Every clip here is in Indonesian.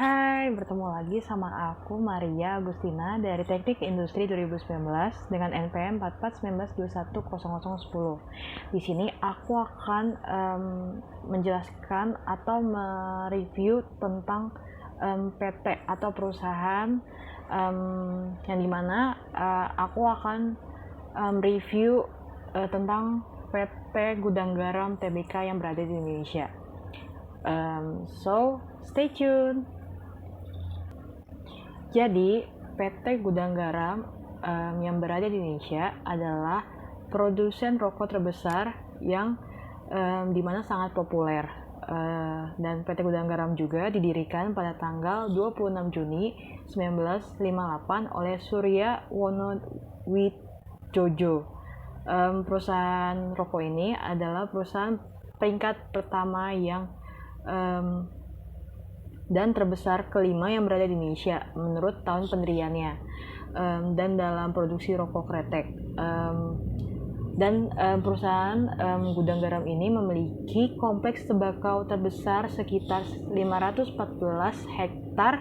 Hai, bertemu lagi sama aku Maria Agustina dari Teknik Industri 2019 dengan NPM 4419210010. Di sini aku akan menjelaskan atau mereview tentang PT atau perusahaan yang dimana aku akan review tentang PT Gudang Garam Tbk yang berada di Indonesia. So, stay tuned. Jadi, PT Gudang Garam yang berada di Indonesia adalah produsen rokok terbesar yang dimana sangat populer. Dan PT Gudang Garam juga didirikan pada tanggal 26 Juni 1958 oleh Surya Wonowijojo. Perusahaan rokok ini adalah perusahaan peringkat pertama yang dan terbesar kelima yang berada di Indonesia menurut tahun pendiriannya, dan dalam produksi rokok kretek. Perusahaan Gudang Garam ini memiliki kompleks tembakau terbesar sekitar 514 hektar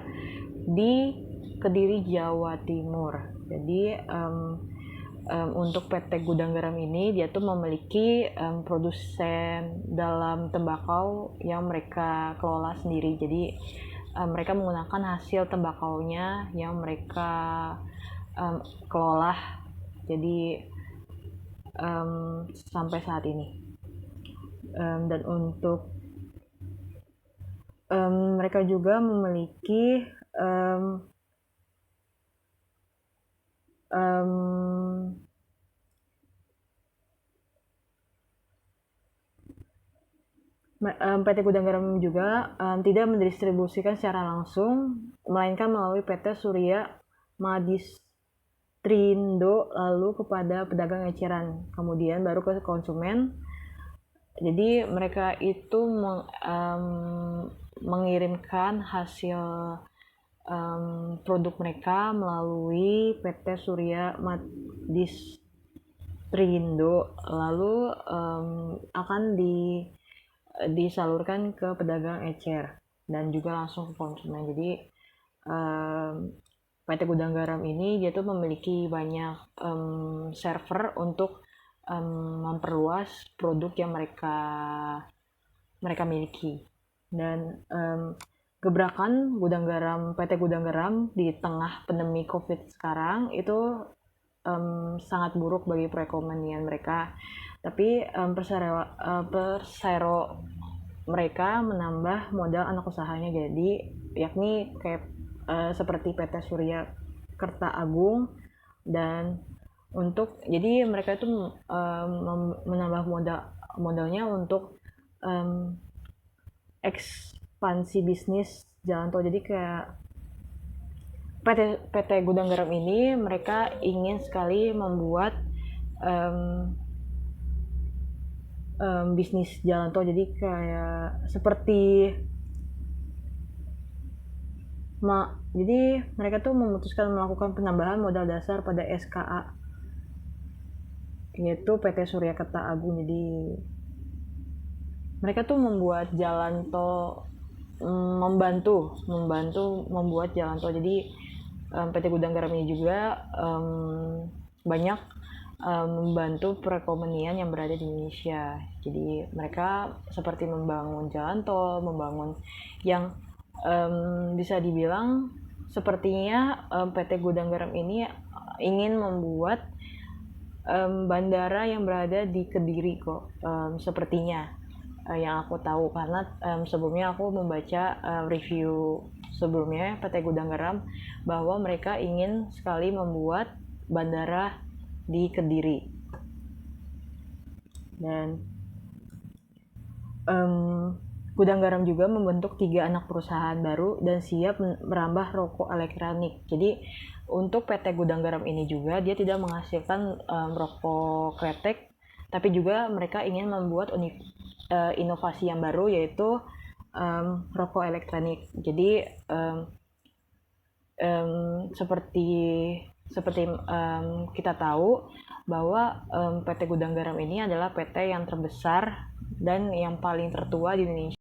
di Kediri, Jawa Timur. Jadi untuk PT Gudang Garam ini dia tuh memiliki produsen dalam tembakau yang mereka kelola sendiri. Jadi mereka menggunakan hasil tembakaunya yang mereka kelola. Jadi sampai saat ini. Dan untuk mereka juga memiliki PT Gudang Garam juga tidak mendistribusikan secara langsung, melainkan melalui PT Surya Madistrindo lalu kepada pedagang eceran, kemudian baru ke konsumen. Jadi mereka itu mengirimkan hasil produk mereka melalui PT Surya Madistrindo, lalu akan disalurkan ke pedagang ecer dan juga langsung ke konsumen. Jadi PT Gudang Garam ini dia tuh memiliki banyak server untuk memperluas produk yang mereka miliki. Dan gebrakan PT Gudang Garam di tengah pandemi COVID sekarang itu sangat buruk bagi perekonomian mereka. Tapi persero mereka menambah modal anak usahanya, jadi yakni kayak seperti PT Surya Kerta Agung. Dan jadi mereka itu menambah modalnya untuk ekspansi bisnis jalan tol. Jadi kayak PT Gudang Garam ini mereka ingin sekali membuat bisnis jalan tol. Jadi kayak seperti jadi mereka tuh memutuskan melakukan penambahan modal dasar pada SKA, yaitu PT Surya Kerta Agung. Jadi mereka tuh membuat jalan tol, membantu membuat jalan tol. Jadi PT Gudang Garam ini juga banyak membantu perekonomian yang berada di Indonesia. Jadi mereka seperti membangun jalan tol, membangun yang bisa dibilang sepertinya PT Gudang Garam ini ingin membuat bandara yang berada di Kediri kok, sepertinya yang aku tahu, karena sebelumnya aku membaca review sebelumnya PT Gudang Garam bahwa mereka ingin sekali membuat bandara di Kediri. Dan Gudang Garam juga membentuk 3 anak perusahaan baru dan siap merambah rokok elektronik. Jadi untuk PT Gudang Garam ini juga dia tidak menghasilkan rokok kretek, tapi juga mereka ingin membuat inovasi yang baru, yaitu rokok elektronik. Jadi seperti kita tahu bahwa PT Gudang Garam ini adalah PT yang terbesar dan yang paling tertua di Indonesia.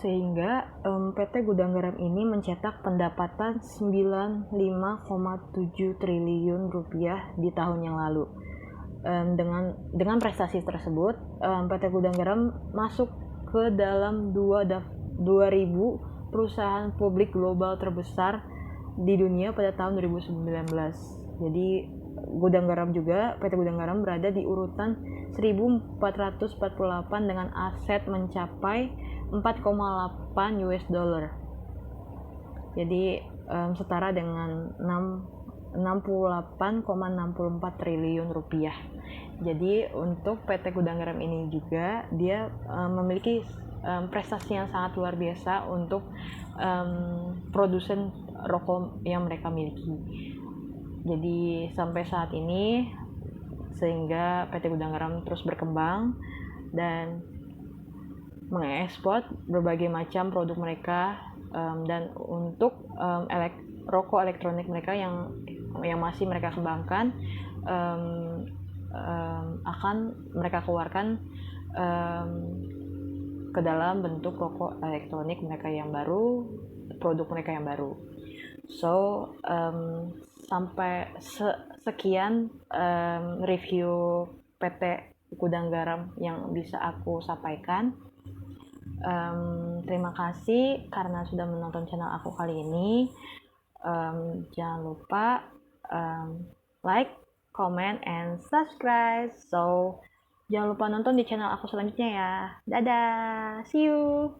sehingga PT Gudang Garam ini mencetak pendapatan 95,7 triliun rupiah di tahun yang lalu. Dengan prestasi tersebut, PT Gudang Garam masuk ke dalam 2000 perusahaan publik global terbesar di dunia pada tahun 2019. Jadi PT Gudang Garam berada di urutan 1448 dengan aset mencapai 4,8 US dollar. Jadi setara dengan 68,64 triliun rupiah. Jadi untuk PT Gudang Garam ini juga dia memiliki prestasi yang sangat luar biasa untuk produsen rokok yang mereka miliki. Jadi sampai saat ini sehingga PT Gudang Garam terus berkembang dan mengekspor berbagai macam produk mereka, dan untuk rokok elektronik mereka yang masih mereka kembangkan akan mereka keluarkan ke dalam bentuk rokok elektronik mereka yang baru, produk mereka yang baru. So sampai sekian review PT Gudang Garam yang bisa aku sampaikan. Terima kasih karena sudah menonton channel aku kali ini. Jangan lupa like, comment, and subscribe. So jangan lupa nonton di channel aku selanjutnya ya. Dadah, see you.